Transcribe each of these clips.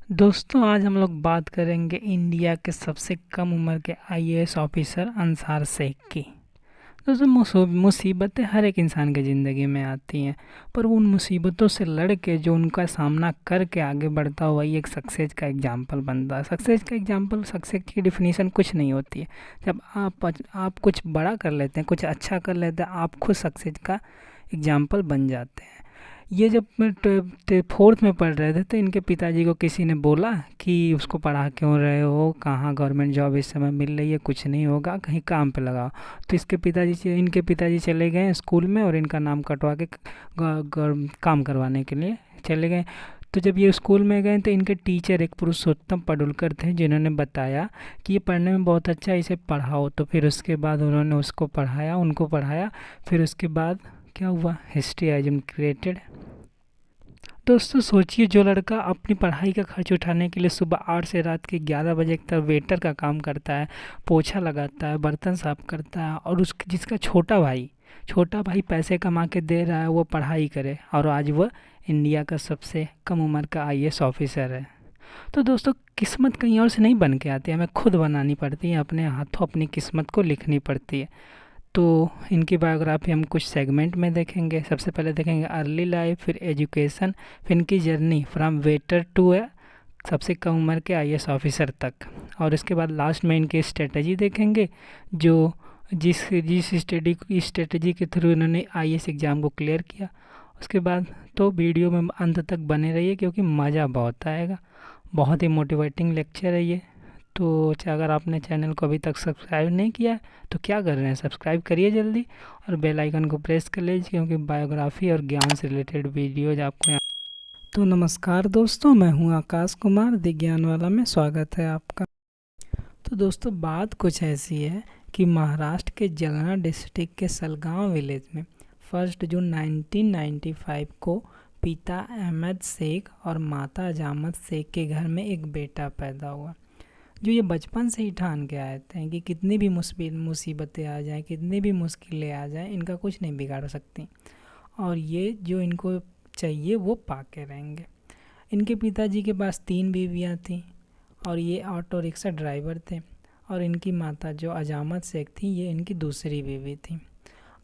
दोस्तों आज हम लोग बात करेंगे इंडिया के सबसे कम उम्र के आईएएस ऑफिसर अंसार शेख की। दोस्तों मुसीबतें हर एक इंसान की ज़िंदगी में आती हैं, पर उन मुसीबतों से लड़ के जो उनका सामना करके आगे बढ़ता हुआ ये एक सक्सेस का एग्जाम्पल बनता है। सक्सेस का एग्जाम्पल, सक्सेस की डिफिनीशन कुछ नहीं होती है। जब आप कुछ बड़ा कर लेते हैं, कुछ अच्छा कर लेते हैं, आप खुद सक्सेस का एग्जाम्पल बन जाते हैं। ये जब मैं फोर्थ में पढ़ रहे थे तो इनके पिताजी को किसी ने बोला कि उसको पढ़ा क्यों रहे हो, कहाँ गवर्नमेंट जॉब इस समय मिल रही है, कुछ नहीं होगा, कहीं काम पे लगाओ। तो इनके पिताजी चले गए स्कूल में और इनका नाम कटवा के काम करवाने के लिए चले गए। तो जब ये स्कूल में गए तो इनके टीचर एक पुरुषोत्तम पडुलकर थे, जिन्होंने बताया कि ये पढ़ने में बहुत अच्छा है, इसे पढ़ाओ। तो फिर उसके बाद उन्होंने उनको पढ़ाया। फिर उसके बाद क्या हुआ, हिस्ट्री हैज बीन क्रिएटेड। दोस्तों सोचिए, जो लड़का अपनी पढ़ाई का खर्च उठाने के लिए सुबह 8 से रात के 11 बजे तक वेटर का काम करता है, पोछा लगाता है, बर्तन साफ करता है, और उस जिसका छोटा भाई पैसे कमा के दे रहा है, वो पढ़ाई करे, और आज वह इंडिया का सबसे कम उम्र का आईएएस ऑफिसर है। तो दोस्तों किस्मत कहीं और से नहीं बन के आती है, हमें खुद बनानी पड़ती है, अपने हाथों अपनी किस्मत को लिखनी पड़ती है। तो इनकी बायोग्राफी हम कुछ सेगमेंट में देखेंगे। सबसे पहले देखेंगे अर्ली लाइफ, फिर एजुकेशन, फिर इनकी जर्नी फ्रॉम वेटर टू सबसे कम उम्र के आईएएस ऑफिसर तक, और इसके बाद लास्ट में इनकी स्ट्रेटजी देखेंगे, जो जिस जिस स्ट्रेटजी के थ्रू इन्होंने आईएएस एग्ज़ाम को क्लियर किया। उसके बाद तो वीडियो में अंत तक बने रहिए, क्योंकि मज़ा बहुत आएगा। बहुत ही मोटिवेटिंग लेक्चर है ये। तो अगर आपने चैनल को अभी तक सब्सक्राइब नहीं किया है तो क्या कर रहे हैं, सब्सक्राइब करिए जल्दी, और बेल आइकन को प्रेस कर लीजिए, क्योंकि बायोग्राफी और ज्ञान से रिलेटेड वीडियोज आपको यहाँ। तो नमस्कार दोस्तों, मैं हूँ आकाश कुमार, द ज्ञान वाला में स्वागत है आपका। तो दोस्तों बात कुछ ऐसी है कि महाराष्ट्र के जलना डिस्ट्रिक्ट के सलगांव विलेज में 1 जून 1995 को पिता अहमद शेख और माता जामत शेख के घर में एक बेटा पैदा हुआ, जो ये बचपन से ही ठान के आए थे कि कितनी भी मुसीबतें आ जाएं, कितनी भी मुश्किलें आ जाएं, इनका कुछ नहीं बिगाड़ सकती, और ये जो इनको चाहिए वो पा के रहेंगे। इनके पिताजी के पास 3 बीवियाँ थीं, और ये ऑटो रिक्शा ड्राइवर थे, और इनकी माता जो अजामत शेख थी, ये इनकी दूसरी बीवी थी।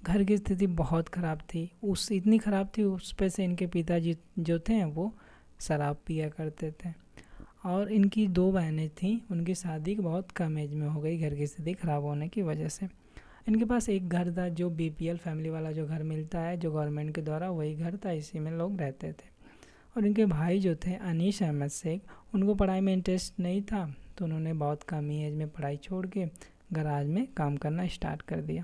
घर की स्थिति बहुत ख़राब थी, इतनी ख़राब थी उस पे से इनके पिताजी जो थे वो शराब पिया करते थे। और इनकी 2 बहनें थीं, उनकी शादी बहुत कम एज में हो गई घर की स्थिति ख़राब होने की वजह से। इनके पास एक घर था, जो बीपीएल फैमिली वाला जो घर मिलता है जो गवर्नमेंट के द्वारा, वही घर था, इसी में लोग रहते थे। और इनके भाई जो थे अनीश अहमद शेख, उनको पढ़ाई में इंटरेस्ट नहीं था, तो उन्होंने बहुत कम ही एज में पढ़ाई छोड़ के गराज में काम करना स्टार्ट कर दिया।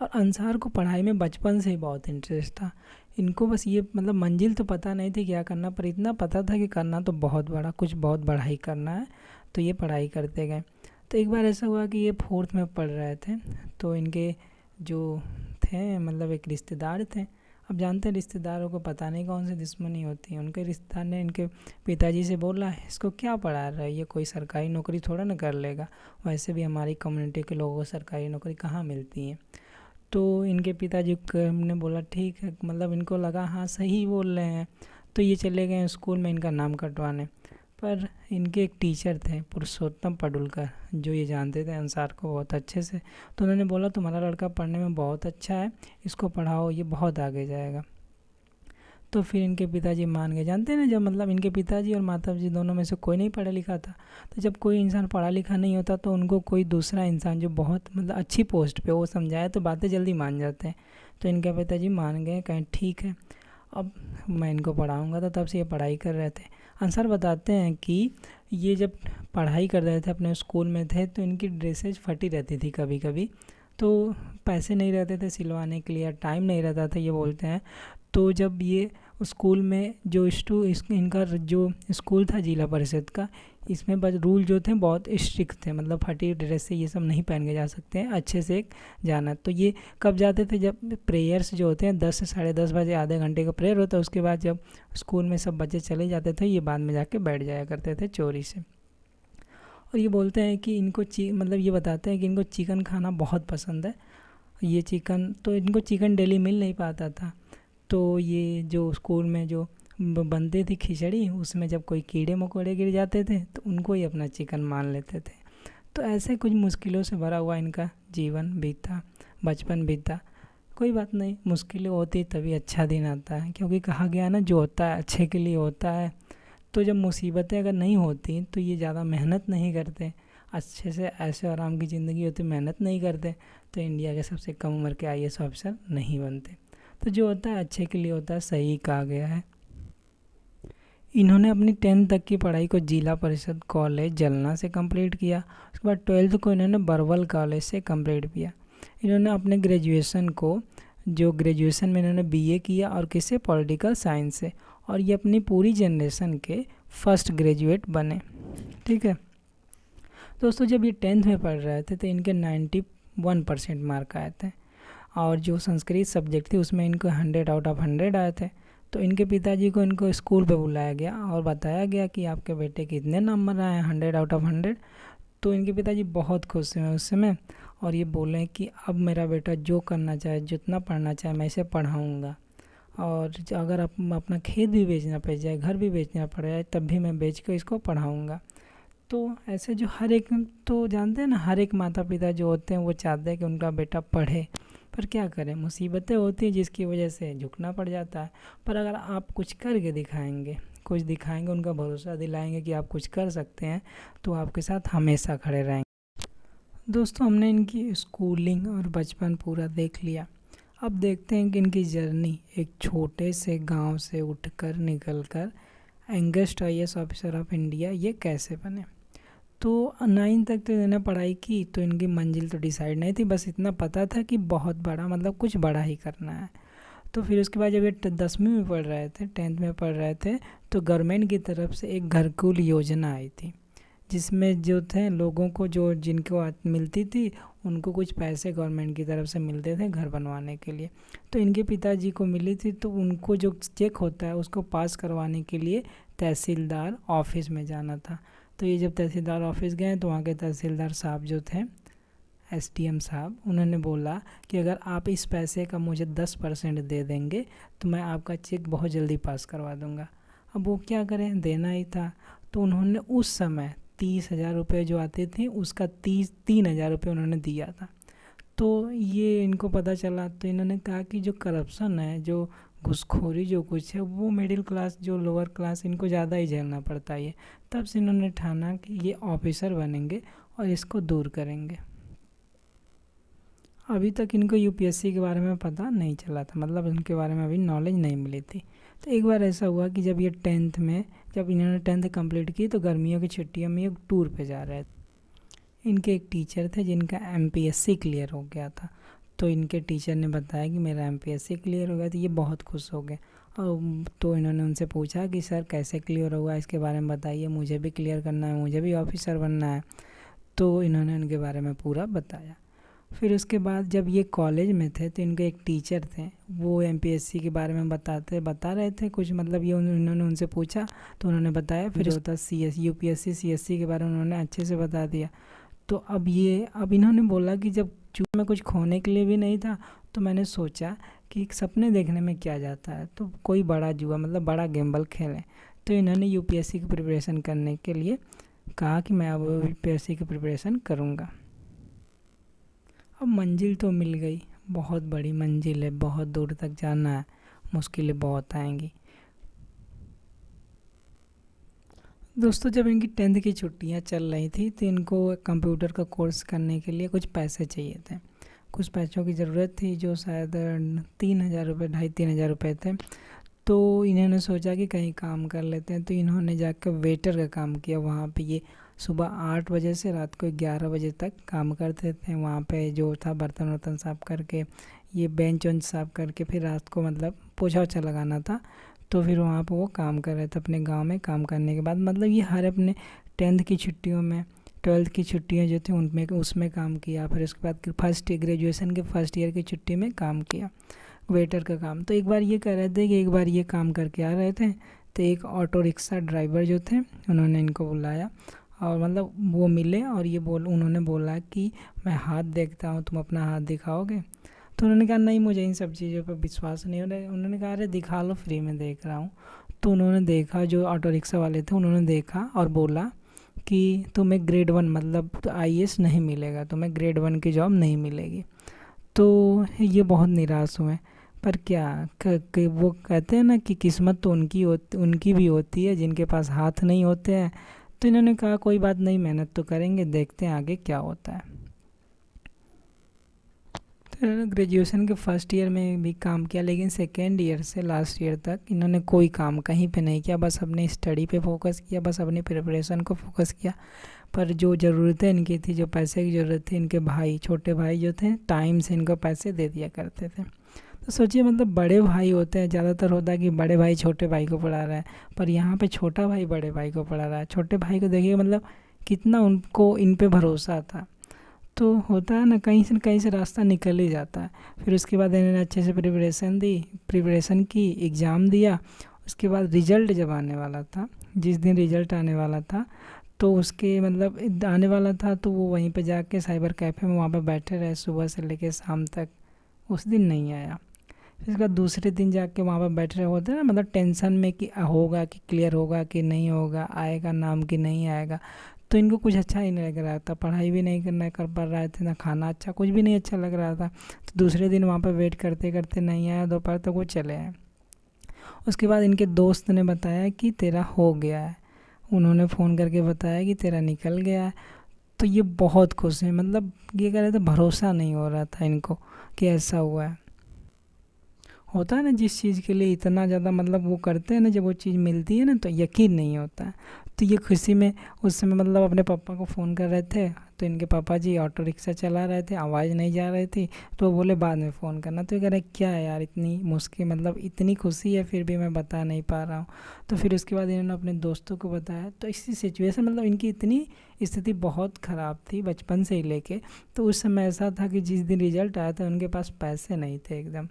और अंसार को पढ़ाई में बचपन से ही बहुत इंटरेस्ट था। इनको बस ये मंजिल तो पता नहीं थी क्या करना, पर इतना पता था कि करना तो बहुत बड़ा ही करना है, तो ये पढ़ाई करते गए। तो एक बार ऐसा हुआ कि ये 4th में पढ़ रहे थे, तो इनके जो थे एक रिश्तेदार थे। अब जानते हैं रिश्तेदारों को पता नहीं कौन सी दुश्मनी होती है। उनके रिश्तेदार ने इनके पिताजी से बोला, इसको क्या पढ़ा रहा है, ये कोई सरकारी नौकरी थोड़ा ना कर लेगा, वैसे भी हमारी कम्युनिटी के लोगों को सरकारी नौकरी कहाँ मिलती है। तो इनके पिताजी ने बोला ठीक है, इनको लगा हाँ सही बोल रहे हैं, तो ये चले गए स्कूल में इनका नाम कटवाने। पर इनके एक टीचर थे पुरुषोत्तम पडुलकर, जो ये जानते थे अंसार को बहुत अच्छे से, तो उन्होंने बोला तुम्हारा लड़का पढ़ने में बहुत अच्छा है, इसको पढ़ाओ, ये बहुत आगे जाएगा। तो फिर इनके पिताजी मान गए। जानते हैं ना, जब इनके पिताजी और माता जी दोनों में से कोई नहीं पढ़ा लिखा था, तो जब कोई इंसान पढ़ा लिखा नहीं होता तो उनको कोई दूसरा इंसान जो बहुत अच्छी पोस्ट पे वो समझाए तो बातें जल्दी मान जाते हैं। तो इनके पिताजी मान गए, कहें ठीक है अब मैं इनको पढ़ाऊँगा। तो तब से ये पढ़ाई कर रहे थे। अंसार बताते हैं कि ये जब पढ़ाई कर रहे थे, अपने स्कूल में थे, तो इनकी ड्रेसेज फटी रहती थी कभी कभी, तो पैसे नहीं रहते थे सिलवाने के लिए, टाइम नहीं रहता था, ये बोलते हैं। तो जब ये स्कूल में इनका जो स्कूल था जिला परिषद का, इसमें बस रूल जो थे बहुत स्ट्रिक्ट थे, फटी ड्रेस से ये सब नहीं पहन के जा सकते हैं, अच्छे से जाना। तो ये कब जाते थे, जब प्रेयर्स जो होते हैं 10 से 10:30 बजे आधे घंटे का प्रेयर होता है, उसके बाद जब स्कूल में सब बच्चे चले जाते थे, ये बाद में जाके बैठ जाया करते थे चोरी से। और ये बोलते हैं कि इनको ये बताते हैं कि इनको चिकन खाना बहुत पसंद है। ये चिकन, तो इनको चिकन डेली मिल नहीं पाता था, तो ये जो स्कूल में जो बनती थी खिचड़ी, उसमें जब कोई कीड़े मकोड़े गिर जाते थे तो उनको ही अपना चिकन मान लेते थे। तो ऐसे कुछ मुश्किलों से भरा हुआ इनका जीवन बीता, बचपन बीता। कोई बात नहीं, मुश्किलें होती तभी अच्छा दिन आता है, क्योंकि कहा गया ना, जो होता है अच्छे के लिए होता है। तो जब मुसीबतें अगर नहीं होती तो ये ज़्यादा मेहनत नहीं करते, अच्छे से ऐसे आराम की ज़िंदगी होती, मेहनत नहीं करते, तो इंडिया के सबसे कम उम्र के आईएएस ऑफिसर नहीं बनते। तो जो होता है अच्छे के लिए होता है, सही कहा गया है। इन्होंने अपनी 10th तक की पढ़ाई को जिला परिषद कॉलेज जलना से कंप्लीट किया। उसके बाद 12th को इन्होंने बरवल कॉलेज से कंप्लीट किया। इन्होंने अपने ग्रेजुएशन को, जो ग्रेजुएशन में इन्होंने बीए किया, और किससे, पॉलिटिकल साइंस से, और ये अपनी पूरी जनरेशन के फर्स्ट ग्रेजुएट बने। ठीक है दोस्तों, जब ये 10th में पढ़ रहे थे तो इनके 91% मार्क आए थे, और जो संस्कृत सब्जेक्ट थी उसमें इनको 100 आउट ऑफ 100 आए थे। तो इनके पिताजी को इनको स्कूल पे बुलाया गया और बताया गया कि आपके बेटे के इतने नंबर आए हैं, 100 आउट ऑफ 100। तो इनके पिताजी बहुत खुश हुए उस समय, और ये बोले कि अब मेरा बेटा जो करना चाहे, जितना पढ़ना चाहे, मैं इसे पढ़ाऊँगा, और अगर अपना खेत भी बेचना पड़ जाए, घर भी बेचना पड़ जाए, तब भी मैं बेच कर इसको पढ़ाऊँगा। तो ऐसे जो हर एक, तो जानते हैं ना, हर एक माता पिता जो होते हैं वो चाहते हैं कि उनका बेटा पढ़े, पर क्या करें, मुसीबतें होती हैं जिसकी वजह से झुकना पड़ जाता है। पर अगर आप कुछ करके दिखाएंगे, कुछ दिखाएंगे, उनका भरोसा दिलाएंगे कि आप कुछ कर सकते हैं, तो आपके साथ हमेशा खड़े रहेंगे। दोस्तों, हमने इनकी स्कूलिंग और बचपन पूरा देख लिया। अब देखते हैं कि इनकी जर्नी एक छोटे से गांव से उठकर निकलकर youngest IAS officer of India ये कैसे बने। तो 9 तक तो इन्होंने पढ़ाई की, तो इनकी मंजिल तो डिसाइड नहीं थी, बस इतना पता था कि बहुत बड़ा, मतलब कुछ बड़ा ही करना है। तो फिर उसके बाद जब ये 10वीं में पढ़ रहे थे, 10th में पढ़ रहे थे, तो गवर्नमेंट की तरफ से एक घरकुल योजना आई थी, जिसमें जो थे लोगों को, जो जिनको मिलती थी, उनको कुछ पैसे गवर्नमेंट की तरफ से मिलते थे घर बनवाने के लिए। तो इनके पिताजी को मिली थी, तो उनको जो चेक होता है उसको पास करवाने के लिए तहसीलदार ऑफिस में जाना था। तो ये जब तहसीलदार ऑफिस गए तो वहाँ के तहसीलदार साहब जो थे, एसडीएम साहब, उन्होंने बोला कि अगर आप इस पैसे का मुझे 10% दे देंगे तो मैं आपका चेक बहुत जल्दी पास करवा दूँगा। अब वो क्या करें, देना ही था। तो उन्होंने उस समय 30,000 रुपये जो आते थे उसका 3,000 रुपये उन्होंने दिया था। तो ये इनको पता चला, तो इन्होंने कहा कि जो करप्शन है, जो घूसखोरी जो कुछ है, वो मिडिल क्लास, जो लोअर क्लास, इनको ज़्यादा ही झेलना पड़ता है। तब से इन्होंने ठाना कि ये ऑफिसर बनेंगे और इसको दूर करेंगे। अभी तक इनको यूपीएससी के बारे में पता नहीं चला था, मतलब इनके बारे में अभी नॉलेज नहीं मिली थी। तो एक बार ऐसा हुआ कि जब ये 10th में, जब इन्होंने 10th कंप्लीट की, तो गर्मियों की छुट्टियों में एक टूर पे जा रहे थे। इनके एक टीचर थे जिनका एमपीएससी क्लियर हो गया था। तो इनके टीचर ने बताया कि मेरा एमपीएससी क्लियर हो गया। तो ये बहुत खुश हो गए, और तो इन्होंने उनसे पूछा कि सर कैसे क्लियर हुआ, इसके बारे में बताइए, मुझे भी क्लियर करना है, मुझे भी ऑफिसर बनना है। तो इन्होंने उनके बारे में पूरा बताया। फिर उसके बाद जब ये कॉलेज में थे तो इनके एक टीचर थे, वो एमपीएससी के बारे में बता रहे थे कुछ, मतलब ये इन्होंने उनसे पूछा तो उन्होंने बताया। फिर होता यूपीएससी सीएससी के बारे में उन्होंने अच्छे से बता दिया। तो अब इन्होंने बोला कि जब चूँकि में कुछ खोने के लिए भी नहीं था, तो मैंने सोचा कि सपने देखने में क्या जाता है, तो कोई बड़ा जुआ, मतलब बड़ा गैम्बल खेलें। तो इन्होंने यूपीएससी की प्रिपरेशन करने के लिए कहा कि मैं अब यूपीएससी की प्रिपरेशन करूँगा। अब मंजिल तो मिल गई, बहुत बड़ी मंजिल है, बहुत दूर तक जाना है, मुश्किलें बहुत आएंगी। दोस्तों, जब इनकी 10th की छुट्टियां चल रही थी तो इनको कंप्यूटर का कोर्स करने के लिए कुछ पैसे चाहिए थे, कुछ पैसों की ज़रूरत थी, जो शायद 3,000 रुपये, 2,500-3,000 रुपये थे। तो इन्होंने सोचा कि कहीं काम कर लेते हैं। तो इन्होंने जाकर वेटर का काम किया। वहाँ पे ये सुबह 8 बजे से रात को 11 बजे तक काम करते थे। वहाँ पे जो था बर्तन वर्तन साफ़ करके, ये बेंच वेंच साफ़ करके, फिर रात को मतलब पोछा ओछा लगाना था। तो फिर वहाँ पे वो काम कर रहे थे अपने गांव में। काम करने के बाद मतलब ये हर अपने 10th की छुट्टियों में, 12th की छुट्टियाँ जो थी उनमें, उसमें काम किया। फिर उसके बाद ग्रेजुएशन के फर्स्ट ईयर की छुट्टी में काम किया वेटर का काम। तो एक बार ये कह रहे थे कि एक बार ये काम करके आ रहे थे, तो एक ऑटो रिक्शा ड्राइवर जो थे उन्होंने इनको बुलाया, और मतलब वो मिले, और उन्होंने बोला कि मैं हाथ देखता हूँ, तुम अपना हाथ दिखाओगे। तो उन्होंने कहा नहीं, मुझे इन सब चीज़ों पर विश्वास नहीं हो रहा है। उन्होंने कहा अरे दिखा लो, फ्री में देख रहा हूँ। तो उन्होंने देखा, जो ऑटो रिक्शा वाले थे उन्होंने देखा और बोला कि तुम्हें ग्रेड 1 मतलब आईएएस नहीं मिलेगा, तुम्हें ग्रेड 1 की जॉब नहीं मिलेगी। तो ये बहुत निराश हुए। पर क्या वो कहते हैं ना कि किस्मत तो उनकी भी होती है जिनके पास हाथ नहीं होते हैं। तो इन्होंने कहा कोई बात नहीं, मेहनत तो करेंगे, देखते हैं आगे क्या होता है। तो इन्होंने ग्रेजुएशन के फर्स्ट ईयर में भी काम किया, लेकिन सेकेंड ईयर से लास्ट ईयर तक इन्होंने कोई काम कहीं पे नहीं किया, बस अपनी स्टडी पे फोकस किया, बस अपनी प्रिपरेशन को फोकस किया। पर जो ज़रूरतें इनकी थी, जो पैसे की ज़रूरत थी, इनके भाई, छोटे भाई जो थे, टाइम से इनको पैसे दे दिया करते थे। तो सोचिए, मतलब बड़े भाई होते हैं, ज़्यादातर होता है कि बड़े भाई छोटे भाई को पढ़ा रहा है, पर यहाँ पे छोटा भाई बड़े भाई को पढ़ा रहा है। छोटे भाई को देखिए मतलब कितना उनको इन पे भरोसा था। तो होता है ना, कहीं से रास्ता निकल ही जाता है। फिर उसके बाद इन्होंने अच्छे से प्रिपरेशन की, एग्ज़ाम दिया। उसके बाद रिज़ल्ट जब आने वाला था, जिस दिन रिज़ल्ट आने वाला था, तो उसके मतलब आने वाला था, तो वो वहीं पे जाके साइबर कैफ़े में वहाँ पे बैठे रहे सुबह से लेकर शाम तक। उस दिन नहीं आया। फिर उसके बाद दूसरे दिन जाके वहाँ पे बैठ रहे होते हैं ना, मतलब टेंशन में कि होगा कि क्लियर होगा कि नहीं होगा, आएगा नाम कि नहीं आएगा। तो इनको कुछ अच्छा ही नहीं लग रहा था, पढ़ाई भी नहीं करना कर पा रहे थे, ना खाना अच्छा, कुछ भी नहीं अच्छा लग रहा था। तो दूसरे दिन वहाँ पे वेट करते करते नहीं आया, दोपहर तक वो चले आए। उसके बाद इनके दोस्त ने बताया कि तेरा हो गया है, उन्होंने फ़ोन करके बताया कि तेरा निकल गया है। तो ये बहुत खुश हैं, मतलब ये कह रहे थे भरोसा नहीं हो रहा था इनको कि ऐसा हुआ है। होता है ना, जिस चीज़ के लिए इतना ज़्यादा मतलब वो करते हैं ना, जब वो चीज़ मिलती है ना तो यकीन नहीं होता है। तो ये खुशी में उस समय मतलब अपने पापा को फ़ोन कर रहे थे, तो इनके पापा जी ऑटो रिक्शा चला रहे थे, आवाज़ नहीं जा रही थी, तो वो बोले बाद में फ़ोन करना। तो ये कह रहे क्या है यार, इतनी मुश्किल, मतलब इतनी खुशी है फिर भी मैं बता नहीं पा रहा हूँ। तो फिर उसके बाद इन्होंने अपने दोस्तों को बताया। तो इसी सिचुएशन, मतलब इनकी इतनी स्थिति बहुत ख़राब थी बचपन से ही लेके। तो उस समय ऐसा था कि जिस दिन रिज़ल्ट आया था उनके पास पैसे नहीं थे एकदम।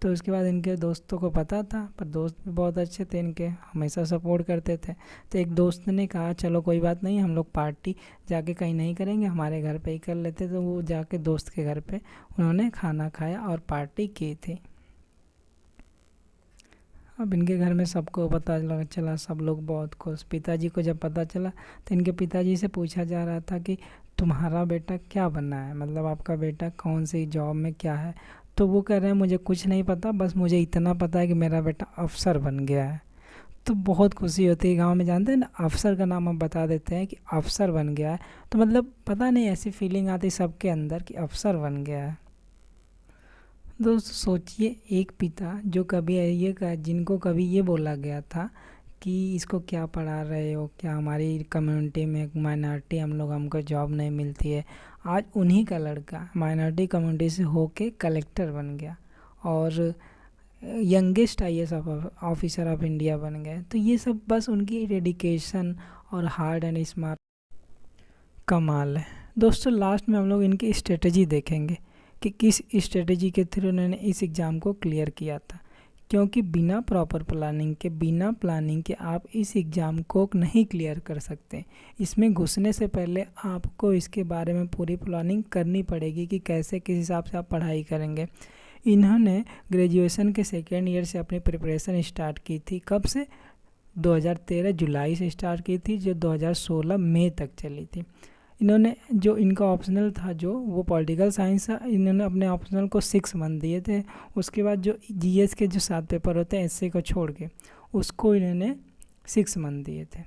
तो उसके बाद इनके दोस्तों को पता था, पर दोस्त भी बहुत अच्छे थे इनके, हमेशा सपोर्ट करते थे। तो एक दोस्त ने कहा चलो कोई बात नहीं, हम लोग पार्टी जाके कहीं नहीं करेंगे, हमारे घर पे ही कर लेते। तो वो जाके दोस्त के घर पे उन्होंने खाना खाया और पार्टी की थी। अब इनके घर में सबको पता चला, सब लोग बहुत खुश। पिताजी को जब पता चला तो इनके पिताजी से पूछा जा रहा था कि तुम्हारा बेटा क्या बना है, मतलब आपका बेटा कौन सी जॉब में क्या है। तो वो कह रहे हैं मुझे कुछ नहीं पता, बस मुझे इतना पता है कि मेरा बेटा अफसर बन गया है। तो बहुत खुशी होती है गांव में, जानते हैं ना, अफसर का नाम हम बता देते हैं कि अफसर बन गया है। तो मतलब पता नहीं ऐसी फीलिंग आती सबके अंदर कि अफसर बन गया है। दोस्तों सोचिए, एक पिता जो कभी जिनको कभी ये बोला गया था कि इसको क्या पढ़ा रहे हो, क्या हमारी कम्युनिटी में एक माइनॉरिटी हम लोग, हमको जॉब नहीं मिलती है। आज उन्हीं का लड़का माइनॉरिटी कम्युनिटी से होके कलेक्टर बन गया और youngest IAS officer of India बन गए। तो ये सब बस उनकी डेडिकेशन और हार्ड एंड स्मार्ट कमाल है। दोस्तों लास्ट में हम लोग इनकी स्ट्रेटजी देखेंगे कि किस स्ट्रेटजी के थ्रू उन्होंने इस एग्ज़ाम को क्लियर किया था। क्योंकि बिना प्रॉपर प्लानिंग के, बिना प्लानिंग के आप इस एग्ज़ाम को नहीं क्लियर कर सकते। इसमें घुसने से पहले आपको इसके बारे में पूरी प्लानिंग करनी पड़ेगी कि कैसे, किस हिसाब से आप पढ़ाई करेंगे। इन्होंने ग्रेजुएशन के सेकेंड ईयर से अपनी प्रिपरेशन स्टार्ट की थी। कब से? 2013 जुलाई से स्टार्ट की थी, जो 2016 मई तक चली थी। इन्होंने जो इनका ऑप्शनल था, जो वो पॉलिटिकल साइंस था, इन्होंने अपने ऑप्शनल को 6 मंथ दिए थे। उसके बाद जो जीएस के जो 7 पेपर होते हैं एसए को छोड़ के, उसको इन्होंने 6 मंथ दिए थे।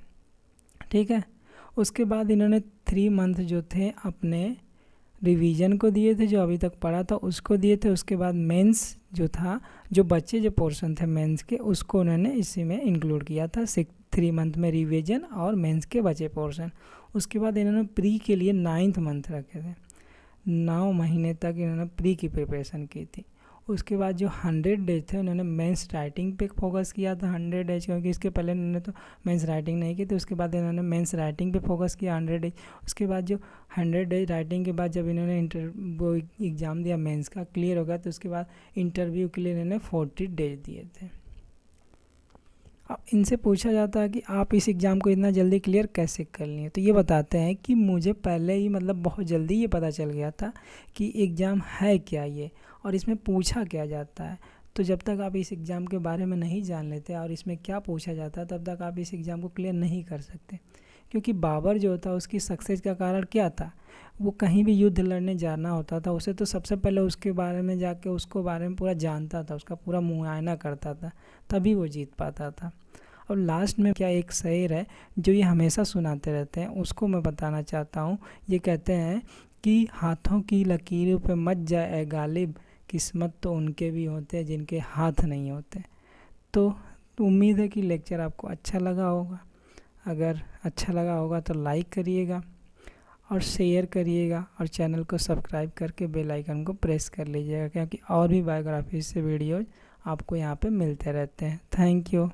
ठीक है। उसके बाद इन्होंने 3 मंथ जो थे अपने रिवीजन को दिए थे, जो अभी तक पढ़ा था उसको दिए थे। उसके बाद मेंस जो था, जो बच्चे जो पोर्शन थे मेंस के, उसको उन्होंने इसी में इंक्लूड किया था। 3 मंथ में रिवीजन और मेंस के बचे पोर्शन। उसके बाद इन्होंने प्री के लिए 9th मंथ रखे थे, 9 महीने तक इन्होंने प्री की प्रिपरेशन की थी। उसके बाद जो 100 डेज थे उन्होंने मेंस राइटिंग पे फोकस किया था, 100 डेज, क्योंकि इसके पहले इन्होंने तो मेंस राइटिंग नहीं की थी। उसके बाद इन्होंने मेंस राइटिंग पे फोकस किया 100 डेज। उसके बाद जो 100 डेज राइटिंग के बाद जब इन्होंने वो एग्ज़ाम दिया मेंस का, क्लियर हो गया, तो उसके बाद इंटरव्यू के लिए इन्होंने 40 डेज दिए थे। अब इनसे पूछा जाता है कि आप इस एग्ज़ाम को इतना जल्दी क्लियर कैसे कर लिए, तो ये बताते हैं कि मुझे पहले ही मतलब बहुत जल्दी ये पता चल गया था कि एग्ज़ाम है क्या ये और इसमें पूछा क्या जाता है। तो जब तक आप इस एग्ज़ाम के बारे में नहीं जान लेते और इसमें क्या पूछा जाता है, तब तक आप इस एग्ज़ाम को क्लियर नहीं कर सकते। क्योंकि बाबर जो था उसकी सक्सेस का कारण क्या था, वो कहीं भी युद्ध लड़ने जाना होता था उसे तो सबसे पहले उसके बारे में जाके उसको बारे में पूरा जानता था, उसका पूरा मुआयना करता था, तभी वो जीत पाता था। और लास्ट में क्या एक शेर है जो ये हमेशा सुनाते रहते हैं, उसको मैं बताना चाहता हूँ। ये कहते हैं कि हाथों की लकीरों पे मत जाए ए गालिब, किस्मत तो उनके भी होते हैं जिनके हाथ नहीं होते। तो उम्मीद है कि लेक्चर आपको अच्छा लगा होगा। अगर अच्छा लगा होगा तो लाइक करिएगा और शेयर करिएगा और चैनल को सब्सक्राइब करके बेल आइकन को प्रेस कर लीजिएगा, क्योंकि और भी बायोग्राफी से वीडियोज़ आपको यहाँ पे मिलते रहते हैं। Thank you.